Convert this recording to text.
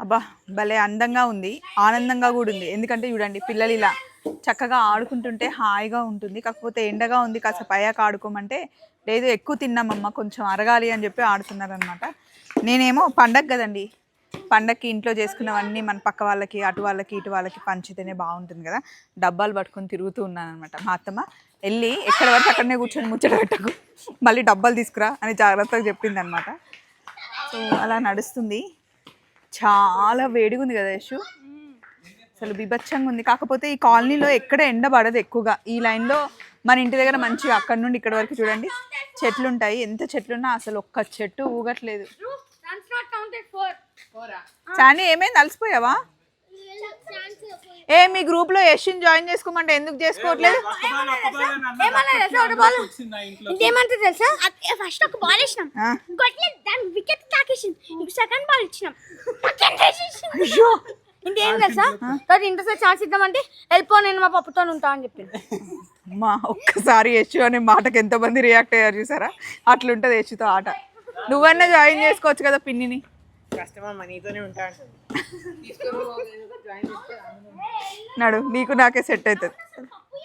అబ్బా భలే అందంగా ఉంది, ఆనందంగా కూడా ఉంది. ఎందుకంటే చూడండి పిల్లలు ఇలా చక్కగా ఆడుకుంటుంటే హాయిగా ఉంటుంది. కాకపోతే ఎండగా ఉంది, కాసేపు అయ్యాక ఆడుకోమంటే లేదు ఎక్కువ తిన్నామమ్మ కొంచెం అరగాలి అని చెప్పి ఆడుతున్నారనమాట. నేనేమో పండగ కదండి, పండగకి ఇంట్లో చేసుకున్నవన్నీ మన పక్క వాళ్ళకి అటు వాళ్ళకి ఇటు వాళ్ళకి పంచితేనే బాగుంటుంది కదా, డబ్బాలు పట్టుకొని తిరుగుతూ ఉన్నాను అనమాట. మా అత్తమ్మ వెళ్ళి ఎక్కడ వరకు అక్కడనే కూర్చొని ముచ్చట పెట్టకు, మళ్ళీ డబ్బాలు తీసుకురా అని జాగ్రత్తగా చెప్పింది అనమాట. సో అలా నడుస్తుంది. చాలా వేడిగా ఉంది కదా యశు, అసలు బీభత్సంగా ఉంది. కాకపోతే ఈ కాలనీలో ఎక్కడ ఎండ పడదు ఎక్కువగా. ఈ లైన్లో మన ఇంటి దగ్గర మంచిగా అక్కడ నుండి ఇక్కడ వరకు చూడండి చెట్లు ఉంటాయి. ఎంత చెట్లున్నా అసలు ఒక్క చెట్టు ఊగట్లేదు. చాని ఏమైంది, అలసిపోయావా? ఏ మీ గ్రూప్ లో యశ్ని జాయిన్ చేసుకోమంటే ఎందుకు చేసుకోవట్లేదు? ఏమంటే తెలుసా, ఫస్ట్ ఒక బాల్ ఇచ్చినాం, దాని వికెట్ తాకేసింది, సెకండ్ బాల్ ఇచ్చినాం, ఇంకేం తెలుసా తర్వాత ఇంటర్ ఛాన్స్ ఇద్దామంటే వెళ్ళిపో నేను మా పప్పుతో ఉంటా అని చెప్పింది. మా ఒక్కసారి యశు అనే మాటకి ఎంతమంది రియాక్ట్ అయ్యారు చూసారా, అట్లుంటది యశుతో ఆట. నువ్వన్నా జాయిన్ చేసుకోవచ్చు కదా పిన్నిని. నడు, నీకు నాకే సెట్ అవుతుంది.